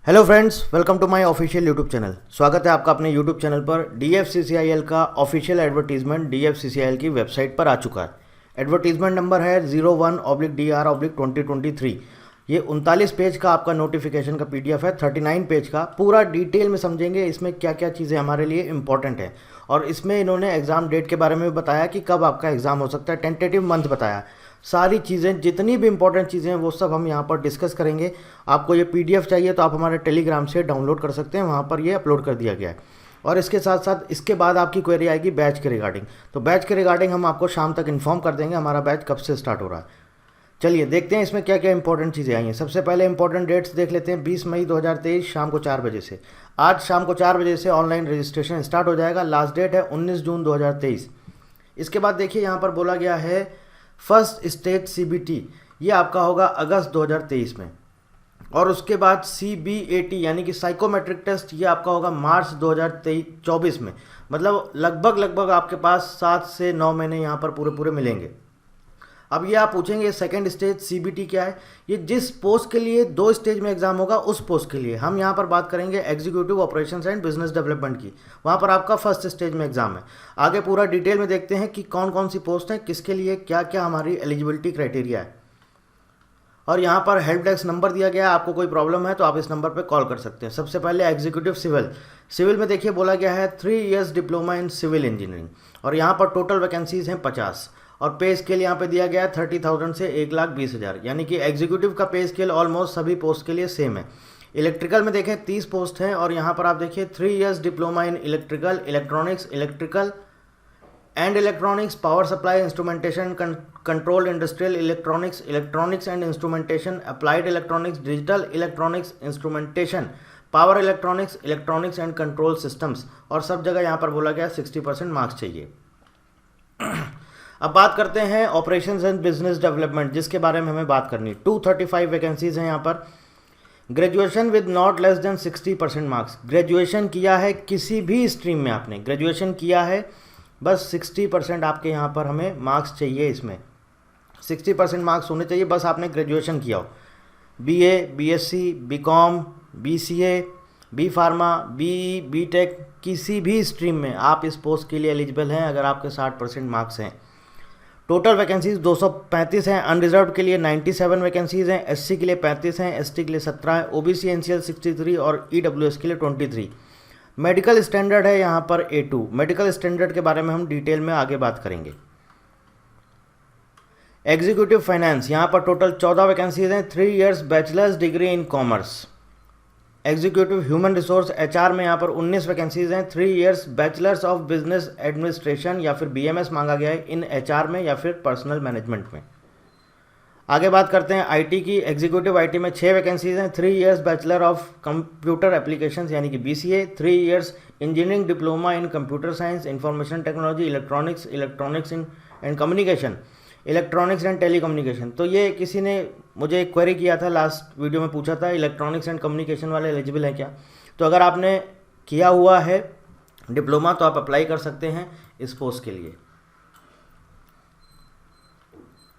Hello friends, welcome to my official YouTube channel. स्वागत है आपका अपने यूट्यूब चैनल पर। DFCCIL का ऑफिशियल एडवर्टीजमेंट DFCCIL की वेबसाइट पर आ चुका है। एडवर्टीजमेंट नंबर है 01/DR/2023। ये 39 पेज का आपका नोटिफिकेशन का PDF है, 39 पेज का। पूरा डिटेल में समझेंगे इसमें क्या क्या चीज़ें हमारे लिए इंपॉर्टेंट है। और इसमें इन्होंने एग्ज़ाम डेट के बारे में भी बताया कि कब आपका एग्ज़ाम हो सकता है, टेंटेटिव मंथ बताया। सारी चीज़ें, जितनी भी इंपॉर्टेंट चीज़ें हैं वो सब हम यहाँ पर डिस्कस करेंगे। आपको ये PDF चाहिए तो आप हमारे टेलीग्राम से डाउनलोड कर सकते हैं, वहाँ पर ये अपलोड कर दिया गया है। और इसके साथ साथ इसके बाद आपकी क्वेरी आएगी बैच के रिगार्डिंग। तो बैच के रिगार्डिंग हम आपको शाम तक इन्फॉर्म कर देंगे हमारा बैच कब से स्टार्ट हो रहा है। चलिए देखते हैं इसमें क्या क्या इंपॉर्टेंट चीज़ें आई हैं। सबसे पहले इंपॉर्टेंट डेट्स देख लेते हैं। 20 मई 2023 शाम को 4 बजे से, आज शाम को 4 बजे से ऑनलाइन रजिस्ट्रेशन स्टार्ट हो जाएगा। लास्ट डेट है 19 जून 2023। इसके बाद देखिए यहाँ पर बोला गया है फर्स्ट स्टेज CBT, ये आपका होगा अगस्त 2023 में। और उसके बाद CBAT यानी कि साइकोमेट्रिक टेस्ट, ये आपका होगा मार्च 2024 में। मतलब लगभग आपके पास 7 से 9 महीने यहाँ पर पूरे मिलेंगे। अब ये आप पूछेंगे सेकंड स्टेज CBT क्या है। ये जिस पोस्ट के लिए 2 स्टेज में एग्जाम होगा उस पोस्ट के लिए हम यहाँ पर बात करेंगे executive operations and business development की। वहाँ पर आपका फर्स्ट स्टेज में एग्जाम है। आगे पूरा डिटेल में देखते हैं कि कौन कौन सी पोस्ट हैं, किसके लिए क्या क्या हमारी एलिजिबिलिटी क्राइटेरिया है। और यहाँ पर हेल्प डेस्क नंबर दिया गया है, आपको कोई प्रॉब्लम है तो आप इस नंबर पर कॉल कर सकते हैं। सबसे पहले एग्जीक्यूटिव सिविल में देखिए बोला गया है 3 years diploma in civil engineering. और यहाँ पर टोटल वैकेंसीज हैं 50। और पे स्केल यहाँ पे दिया गया है 30,000 से 1,20,000, यानी कि एग्जीक्यूटिव का पे स्केल ऑलमोस्ट सभी पोस्ट के लिए सेम है। इलेक्ट्रिकल में देखें 30 पोस्ट हैं। और यहाँ पर आप देखिए 3 years diploma in electrical, electronics, power supply, instrumentation, control industrial electronics and instrumentation, applied electronics, digital electronics instrumentation, power electronics and control systems. और सब जगह यहाँ पर बोला गया 60% मार्क्स चाहिए। अब बात करते हैं ऑपरेशंस एंड बिजनेस डेवलपमेंट, जिसके बारे में हमें बात करनी। 235 वैकेंसीज हैं यहाँ पर। Graduation with not less than 60% marks. Graduation किया है किसी भी स्ट्रीम में, आपने ग्रेजुएशन किया है, बस 60% आपके यहाँ पर हमें मार्क्स चाहिए। इसमें 60% मार्क्स होने चाहिए, बस आपने ग्रेजुएशन किया हो। BA, BSc, BCom, BCA, B pharma, BE, BTech, किसी भी स्ट्रीम में आप इस पोस्ट के लिए एलिजिबल हैं अगर आपके 60% मार्क्स हैं। टोटल वैकेंसीज 235 हैं। अनरिजर्व के लिए 97 वैकेंसीज हैं। SC के लिए 35 हैं, ST के लिए 17 है, OBC NCL 63 और EWS के लिए 23। मेडिकल स्टैंडर्ड है यहाँ पर A2। मेडिकल स्टैंडर्ड के बारे में हम डिटेल में आगे बात करेंगे। एग्जीक्यूटिव फाइनेंस, यहाँ पर टोटल 14 वैकेंसीज हैं। 3 years bachelors degree in commerce. Executive human resource HR में यहाँ पर 19 वैकेंसीज हैं। 3 years bachelors of business administration या फिर BMS मांगा गया है इन HR में या फिर पर्सनल मैनेजमेंट में। आगे बात करते हैं IT की। एग्जीक्यूटिव IT में 6 वैकेंसीज हैं। 3 years bachelor of computer applications यानी कि BCA, 3 years engineering diploma in computer science, information technology, electronics and communication, electronics and telecommunication. तो ये किसी ने मुझे एक क्वेरी किया था, लास्ट वीडियो में पूछा था इलेक्ट्रॉनिक्स एंड कम्युनिकेशन वाले एलिजिबल हैं क्या। तो अगर आपने किया हुआ है डिप्लोमा तो आप अप्लाई कर सकते हैं इस पोस्ट के लिए।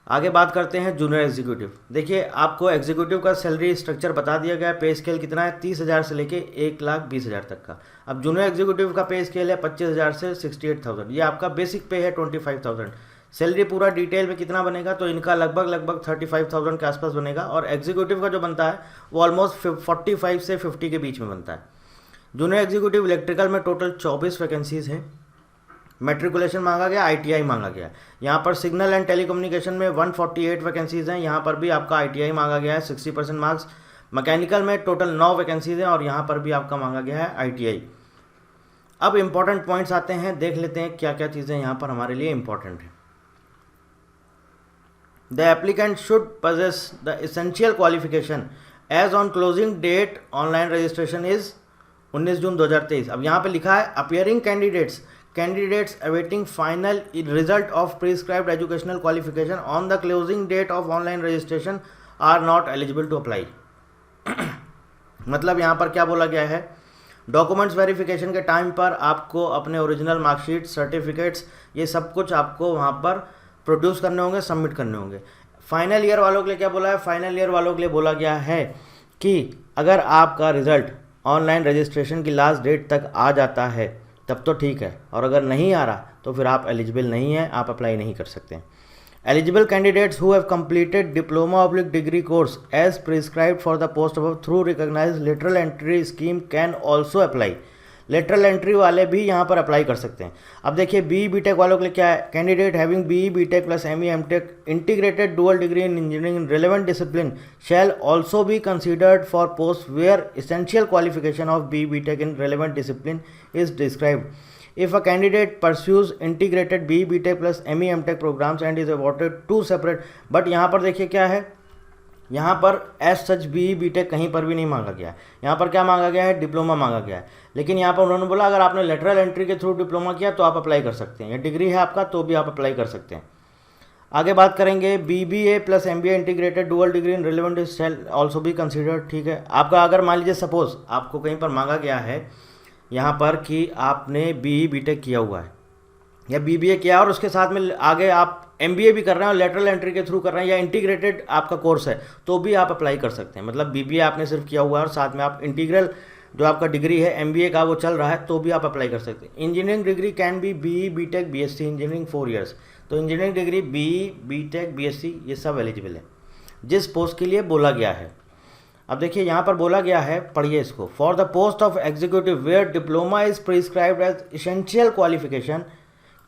आगे बात करते हैं जूनियर एग्जीक्यूटिव। देखिए आपको एग्जीक्यूटिव का सैलरी स्ट्रक्चर बता दिया गया है। पे स्केल कितना है, 30,000 से लेके 1,20,000 तक का। अब जूनियर एग्जीक्यूटिव का पे स्केल है 25,000 से 68,000। ये आपका बेसिक पे है 25,000। सैलरी पूरा डिटेल में कितना बनेगा तो इनका लगभग 35,000 के आसपास बनेगा। और एग्जीक्यूटिव का जो बनता है वो ऑलमोस्ट 45 से 50 के बीच में बनता है। जूनियर एग्जीक्यूटिव इलेक्ट्रिकल में टोटल 24 वैकेंसीज हैं। मेट्रिकुलेशन मांगा गया, ITI मांगा गया। यहाँ पर सिग्नल एंड टेलीकम्युनिकेशन में 148 वैकेंसीज हैं। यहाँ पर भी आपका ITI मांगा गया है, 60% मार्क्स। मैकेनिकल में टोटल 9 वैकेंसीज हैं और यहाँ पर भी आपका मांगा गया है ITI। अब इंपॉर्टेंट पॉइंट्स आते हैं, देख लेते हैं क्या क्या चीज़ें यहाँ पर हमारे लिए इंपॉर्टेंट हैं। The applicant should possess the essential qualification as on closing date online registration is 19 जून 2023। अब यहाँ पे लिखा है appearing candidates awaiting final result of prescribed educational qualification on the closing date of online registration are not eligible to apply। मतलब यहाँ पर क्या बोला गया है, डॉक्यूमेंट्स वेरिफिकेशन के टाइम पर आपको अपने ओरिजिनल मार्कशीट, सर्टिफिकेट्स, ये सब कुछ आपको वहाँ पर प्रोड्यूस करने होंगे, सबमिट करने होंगे। फाइनल ईयर वालों के लिए क्या बोला है, फाइनल ईयर वालों के लिए बोला गया है कि अगर आपका रिज़ल्ट ऑनलाइन रजिस्ट्रेशन की लास्ट डेट तक आ जाता है तब तो ठीक है, और अगर नहीं आ रहा तो फिर आप एलिजिबल नहीं हैं, आप अप्लाई नहीं कर सकते। Eligible candidates who have completed diploma oblique degree course as prescribed for the post above through recognised lateral entry scheme can also apply. Lateral entry वाले भी यहाँ पर अप्लाई कर सकते हैं। अब देखिए बी बी टेक वालों के लिए क्या है, candidate having B B tech plus M E M tech integrated dual degree in engineering in relevant discipline shall also be considered for post where essential qualification of B B tech in relevant discipline is described. If a candidate pursues integrated BE BTech plus ME MTech programs and is awarded two separate, but यहाँ पर देखिए क्या है, यहाँ पर as such BE BTech कहीं पर भी नहीं मांगा गया है। यहाँ पर क्या मांगा गया है, डिप्लोमा मांगा गया है। लेकिन यहाँ पर उन्होंने बोला अगर आपने लेटरल एंट्री के थ्रू डिप्लोमा किया तो आप अप्लाई कर सकते हैं, या डिग्री है आपका तो भी आप अप्लाई कर सकते हैं। आगे बात करेंगे BBA plus MBA integrated dual degree in relevant shell also be considered. ठीक है, आपका अगर मान लीजिए सपोज आपको कहीं पर मांगा गया है यहाँ पर कि आपने BE BTech किया हुआ है या BBA किया और उसके साथ में आगे आप MBA भी कर रहे हैं और लेटरल एंट्री के थ्रू कर रहे हैं या इंटीग्रेटेड आपका कोर्स है तो भी आप अप्लाई कर सकते हैं। मतलब BBA आपने सिर्फ किया हुआ है और साथ में आप इंटीग्रल जो आपका डिग्री है MBA का वो चल रहा है तो भी आप अप्लाई कर सकते हैं। Engineering degree can be BE BTech BSc engineering 4 years. तो engineering degree BE BTech BSc ये सब एलिजिबल है जिस पोस्ट के लिए बोला गया है। अब देखिए यहाँ पर बोला गया है, पढ़िए इसको। For the post of executive where diploma is prescribed as essential qualification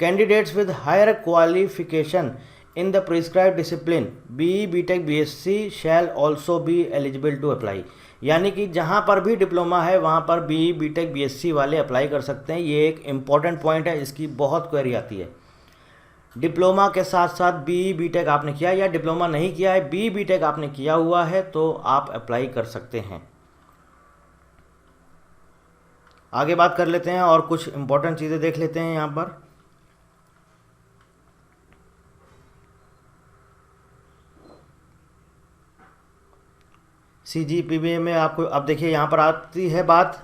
candidates with higher qualification in the prescribed discipline BE BTech BSc shall also be eligible to apply. यानी कि जहाँ पर भी डिप्लोमा है वहाँ पर BE BTech BSc वाले apply कर सकते हैं। ये एक इम्पॉर्टेंट पॉइंट है, इसकी बहुत क्वेरी आती है। डिप्लोमा के साथ साथ BE BTech आपने किया या डिप्लोमा नहीं किया है, BE BTech आपने किया हुआ है तो आप अप्लाई कर सकते हैं। आगे बात कर लेते हैं और कुछ इंपॉर्टेंट चीज़ें देख लेते हैं यहाँ पर। CGPA में आपको अब देखिए यहाँ पर आती है बात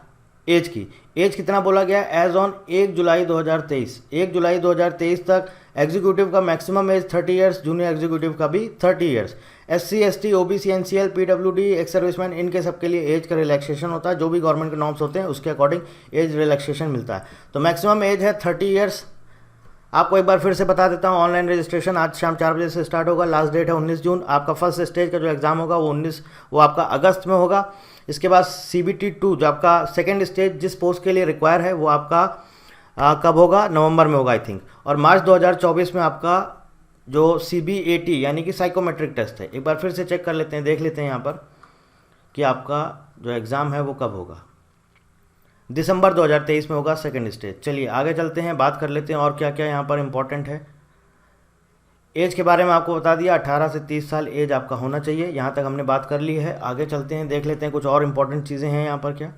एज की। एज कितना बोला गया है, एज ऑन 1 जुलाई 2023। 1 जुलाई 2023 तक एग्जीक्यूटिव का maximum age 30 years, junior executive का भी 30 years. SC ST OBC NCL PWD ex serviceman इनके सबके लिए एज का रिलैक्सेशन होता है। जो भी गवर्नमेंट के नॉर्म्स होते हैं उसके अकॉर्डिंग एज रिलैक्सेशन मिलता है। तो मैक्सिमम एज है 30 ईयर्स। आपको एक बार फिर से बता देता हूँ, ऑनलाइन रजिस्ट्रेशन आज शाम 4 बजे से स्टार्ट होगा। लास्ट डेट है 19 जून। आपका फर्स्ट स्टेज का जो एग्ज़ाम होगा वो आपका अगस्त में होगा। इसके बाद CBT 2 जो आपका सेकेंड स्टेज जिस पोस्ट के लिए रिक्वायर है वो आपका कब होगा, नवंबर में होगा आई थिंक। और मार्च 2024 में आपका जो CBAT यानी कि साइकोमेट्रिक टेस्ट है, एक बार फिर से चेक कर लेते हैं, देख लेते हैं यहाँ पर कि आपका जो एग्ज़ाम है वो कब होगा। दिसंबर 2023 में होगा सेकेंड स्टेज। चलिए आगे चलते हैं, बात कर लेते हैं और क्या क्या यहाँ पर इम्पोर्टेंट है। एज के बारे में आपको बता दिया, 18 से 30 साल एज आपका होना चाहिए। यहाँ तक हमने बात कर ली है। आगे चलते हैं, देख लेते हैं कुछ और इम्पोर्टेंट चीज़ें हैं यहाँ पर क्या।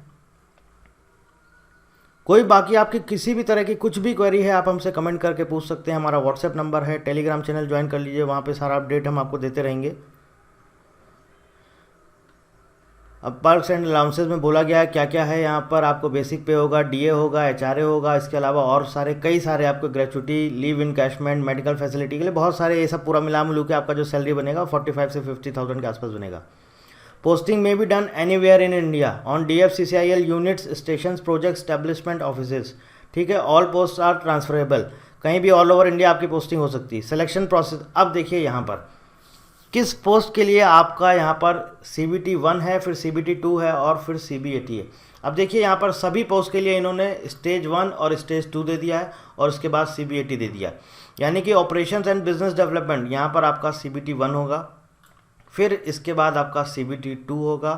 कोई बाकी आपकी किसी भी तरह की कुछ भी क्वेरी है आप हमसे कमेंट करके पूछ सकते हैं। हमारा व्हाट्सएप नंबर है, टेलीग्राम चैनल ज्वाइन कर लीजिए, वहाँ पे सारा अपडेट हम आपको देते रहेंगे। अब पर्क्स एंड अलाउंसेस में बोला गया है क्या क्या है। यहाँ पर आपको बेसिक पे होगा, DA होगा, HRA होगा, इसके अलावा और सारे कई सारे आपको gratuity, leave encashment, medical facility के लिए बहुत सारे ये सब पूरा मिला मिलू के आपका जो सैलरी बनेगा 45 से 50,000 के आसपास बनेगा। पोस्टिंग में भी done anywhere in India on DFCCIL units, station, project, establishment offices. ठीक है, ऑल पोस्ट आर ट्रांसफरेबल। कहीं भी ऑल ओवर इंडिया आपकी पोस्टिंग हो सकती है। सिलेक्शन प्रोसेस, अब देखिए यहाँ पर किस पोस्ट के लिए आपका यहाँ पर CBT 1 है, फिर CBT 2 है और फिर CBAT है। अब देखिए यहाँ पर सभी पोस्ट के लिए इन्होंने स्टेज 1 और स्टेज 2 दे दिया है और उसके बाद CBAT दे दिया। यानी कि ऑपरेशंस एंड बिजनेस डेवलपमेंट यहाँ पर आपका CBT 1 होगा, फिर इसके बाद आपका CBT 2 होगा,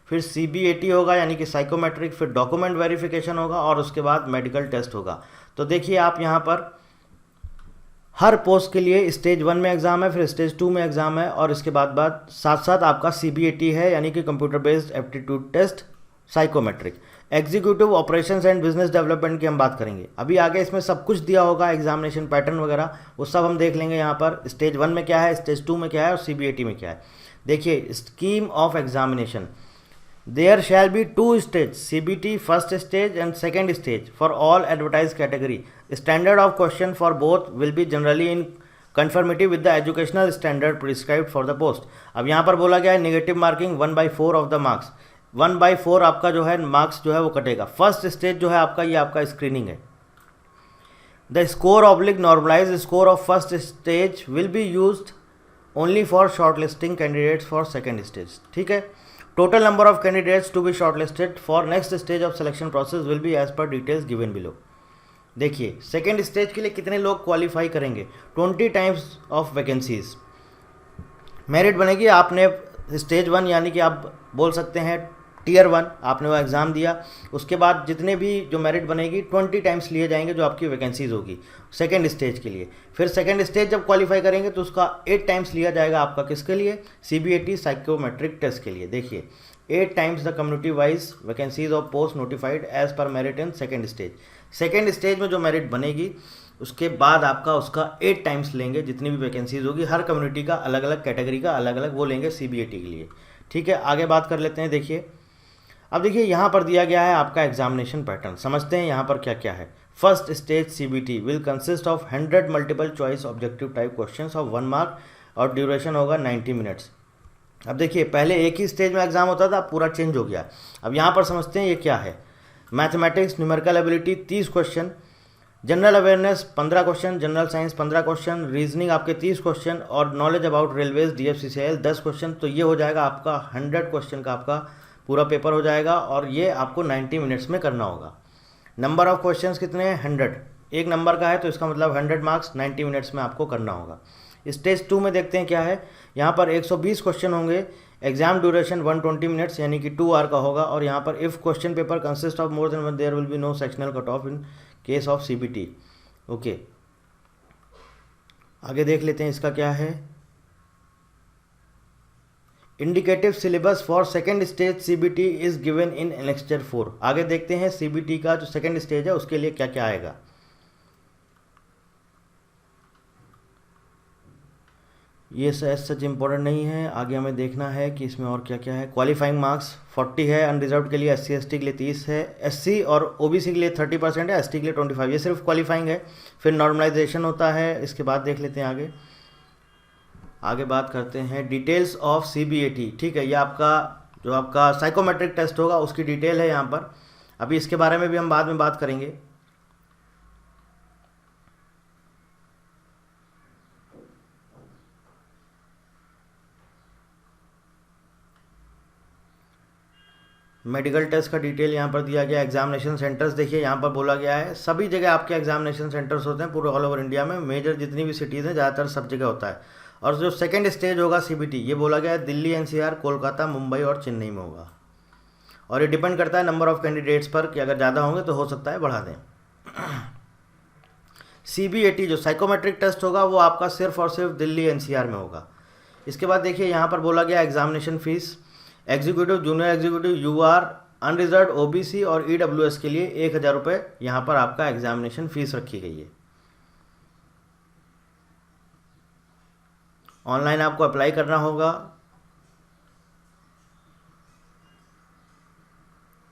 फिर CBAT होगा यानी कि साइकोमेट्रिक, फिर डॉक्यूमेंट वेरिफिकेशन होगा और उसके बाद मेडिकल टेस्ट होगा। तो देखिए आप यहाँ पर हर पोस्ट के लिए स्टेज 1 में एग्ज़ाम है, फिर स्टेज 2 में एग्ज़ाम है और इसके बाद साथ साथ आपका CBAT है यानी कि computer based aptitude test, psychometric. Executive operations and business development की हम बात करेंगे। अभी आगे इसमें सब कुछ दिया होगा, एग्जामिनेशन पैटर्न वगैरह वो सब हम देख लेंगे। यहाँ पर स्टेज 1 में क्या है, स्टेज 2 में क्या है और CBAT में क्या है। देखिए scheme of examination, there shall be 2 stage, CBT first stage and second stage for all advertise category. Standard of question for both will be generally in conformity with the educational standard prescribed for the post. अब यहाँ पर बोला गया है negative marking 1/4 of the marks. 1/4 आपका जो है marks जो है वो कटेगा। फर्स्ट स्टेज जो है आपका, ये आपका स्क्रीनिंग है। The score oblique normalise score of first stage will be used only for short listing candidates for second stage. ठीक है। Total number of candidates to be short listed for next stage of selection process will be as per details given below. देखिए second stage के लिए कितने लोग qualify करेंगे, 20 times of vacancies merit बनेगी। आपने स्टेज 1 यानी कि आप बोल सकते हैं टियर 1 आपने वो एग्ज़ाम दिया, उसके बाद जितने भी जो मेरिट बनेगी 20 टाइम्स लिए जाएंगे जो आपकी वैकेंसीज होगी सेकेंड स्टेज के लिए। फिर सेकेंड स्टेज जब क्वालिफाई करेंगे तो उसका 8 टाइम्स लिया जाएगा आपका किसके लिए, CBAT साइकोमेट्रिक टेस्ट के लिए। देखिए 8 times the community wise vacancies of post notified as per merit in second stage. Second stage में जो मेरिट बनेगी उसके बाद आपका उसका 8 टाइम्स लेंगे, जितनी भी वैकेंसीज होगी हर कम्युनिटी का अलग अलग कैटेगरी का अलग अलग वो लेंगे CBAT के लिए। ठीक है, आगे बात कर लेते हैं। देखिए अब देखिए यहाँ पर दिया गया है आपका एग्जामिनेशन पैटर्न, समझते हैं यहाँ पर क्या क्या है। First stage CBT will consist of 100 multiple choice objective type questions of 1 mark और ड्यूरेशन होगा 90 मिनट्स। अब देखिए पहले एक ही स्टेज में एग्जाम होता था, पूरा चेंज हो गया। अब यहाँ पर समझते हैं ये क्या है। Mathematics numerical ability 30 question, general awareness 15 question, general science 15 question, reasoning आपके 30 क्वेश्चन और knowledge about railways DFCCIL 10 question. तो ये हो जाएगा आपका 100 क्वेश्चन का आपका पूरा पेपर हो जाएगा और ये आपको 90 मिनट्स में करना होगा। नंबर ऑफ क्वेश्चंस कितने हैं, 100, एक नंबर का है तो इसका मतलब 100 मार्क्स 90 मिनट्स में आपको करना होगा। स्टेज 2 में देखते हैं क्या है। यहाँ पर 120 क्वेश्चन होंगे, एग्जाम ड्यूरेशन 120 मिनट्स यानी कि 2 आवर का होगा। और यहाँ पर if question paper consist of more than 1 there will be no sectional cut off in case of CBT। Okay, आगे देख लेते हैं इसका क्या है। Indicative syllabus for second stage CBT is given in annexure 4। आगे देखते हैं CBT का जो सेकेंड स्टेज है उसके लिए क्या क्या आएगा। ये सच इंपॉर्टेंट नहीं है, आगे हमें देखना है कि इसमें और क्या क्या है। क्वालिफाइंग मार्क्स 40 है, अनरिजर्व के लिए SC ST के लिए 30 है, SC और OBC के लिए 30% है, ST के लिए 25, ये सिर्फ क्वालिफाइंग है। फिर नॉर्मलाइजेशन होता है, इसके बाद देख लेते हैं आगे बात करते हैं डिटेल्स ऑफ CBAT। ठीक है, ये आपका जो आपका साइकोमेट्रिक टेस्ट होगा उसकी डिटेल है यहाँ पर। अभी इसके बारे में भी हम बाद में बात करेंगे। मेडिकल टेस्ट का डिटेल यहाँ पर दिया गया। एग्जामिनेशन सेंटर्स देखिए यहाँ पर बोला गया है सभी जगह आपके एग्जामिनेशन सेंटर्स होते हैं पूरे ऑल ओवर इंडिया में, मेजर जितनी भी सिटीज़ हैं ज़्यादातर सब जगह होता है। और जो सेकंड स्टेज होगा CBT ये बोला गया है दिल्ली NCR कोलकाता मुंबई और चेन्नई में होगा। और ये डिपेंड करता है नंबर ऑफ कैंडिडेट्स पर कि अगर ज़्यादा होंगे तो हो सकता है बढ़ा दें। CBAT जो साइकोमेट्रिक टेस्ट होगा वो आपका सिर्फ और सिर्फ दिल्ली NCR में होगा। इसके बाद देखिए यहाँ पर बोला गया examination fee executive, junior executive, UR, unreserve, OBC और EWS के लिए 1000 रुपये यहाँ पर आपका एग्जामिनेशन फीस रखी गई है। ऑनलाइन आपको अप्लाई करना होगा।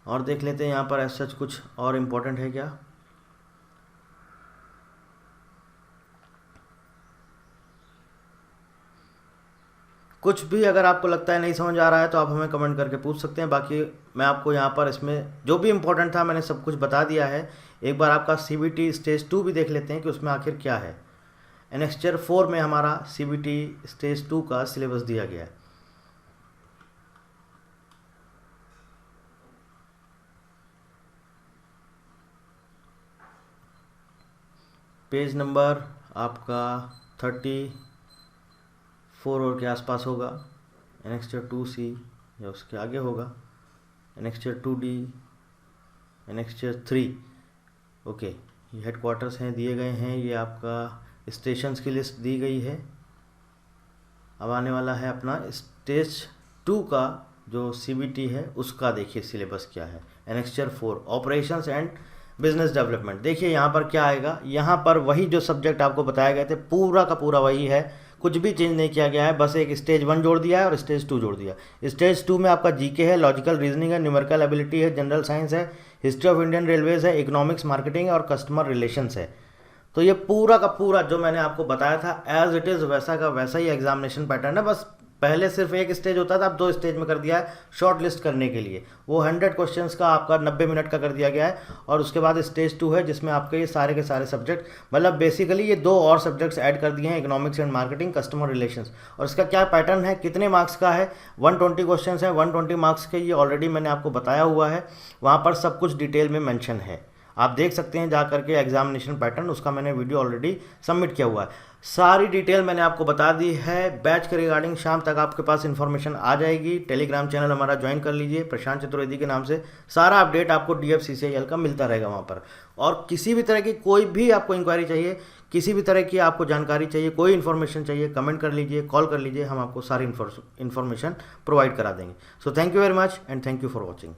और देख लेते हैं यहाँ पर ऐसा कुछ और इम्पोर्टेंट है क्या। कुछ भी अगर आपको लगता है नहीं समझ आ रहा है तो आप हमें कमेंट करके पूछ सकते हैं। बाकी मैं आपको यहाँ पर इसमें जो भी इम्पोर्टेंट था मैंने सब कुछ बता दिया है। एक बार आपका CBT स्टेज 2 भी देख लेते हैं कि उसमें आखिर क्या है। एनेक्स्चर 4 में हमारा CBT स्टेज 2 का सिलेबस दिया गया है। पेज नंबर आपका 34 और के आसपास होगा। एनेक्स्चर 2C या उसके आगे होगा। Annexure 2D, annexure 3। ओके, ये हेडक्वार्टर्स हैं दिए गए हैं, ये आपका स्टेशंस की लिस्ट दी गई है। अब आने वाला है अपना स्टेज 2 का जो CBT है उसका देखिए सिलेबस क्या है। Annexure 4 operations and business development. देखिए यहाँ पर क्या आएगा, यहाँ पर वही जो सब्जेक्ट आपको बताया गए थे पूरा का पूरा वही है, कुछ भी चेंज नहीं किया गया है, बस एक स्टेज 1 जोड़ दिया है और स्टेज 2 जोड़ दिया। स्टेज 2 में आपका GK है, लॉजिकल रीजनिंग है, न्यूमेरिकल एबिलिटी है, जनरल साइंस है, हिस्ट्री ऑफ इंडियन रेलवेज है, इकोनॉमिक्स, मार्केटिंग और कस्टमर रिलेशंस है। तो ये पूरा का पूरा जो मैंने आपको बताया था एज इट इज़ वैसा का वैसा ही एग्जामिनेशन पैटर्न है, बस पहले सिर्फ एक स्टेज होता था, अब 2 स्टेज में कर दिया है शॉर्ट लिस्ट करने के लिए। वो 100 क्वेश्चंस का आपका 90 मिनट का कर दिया गया है। और उसके बाद स्टेज 2 है जिसमें आपके ये सारे के सारे सब्जेक्ट, मतलब बेसिकली ये 2 और सब्जेक्ट्स ऐड कर दिए हैं, economics and marketing, customer relations. और इसका क्या पैटर्न है, कितने मार्क्स का है, 120 क्वेश्चन है, 120 मार्क्स के, ये ऑलरेडी मैंने आपको बताया हुआ है, वहाँ पर सब कुछ डिटेल में मैंशन है। आप देख सकते हैं जा करके एग्जामिनेशन पैटर्न, उसका मैंने वीडियो ऑलरेडी सबमिट किया हुआ है। सारी डिटेल मैंने आपको बता दी है। बैच के रिगार्डिंग शाम तक आपके पास इन्फॉर्मेशन आ जाएगी। टेलीग्राम चैनल हमारा ज्वाइन कर लीजिए प्रशांत चतुर्वेदी के नाम से। सारा अपडेट आपको DFCCIL का मिलता रहेगा वहाँ पर। और किसी भी तरह की कोई भी आपको इंक्वायरी चाहिए, किसी भी तरह की आपको जानकारी चाहिए, कोई इन्फॉर्मेशन चाहिए, कमेंट कर लीजिए, कॉल कर लीजिए, हम आपको सारी इन्फॉर्मेशन प्रोवाइड करा देंगे। So thank you very much and thank you for watching.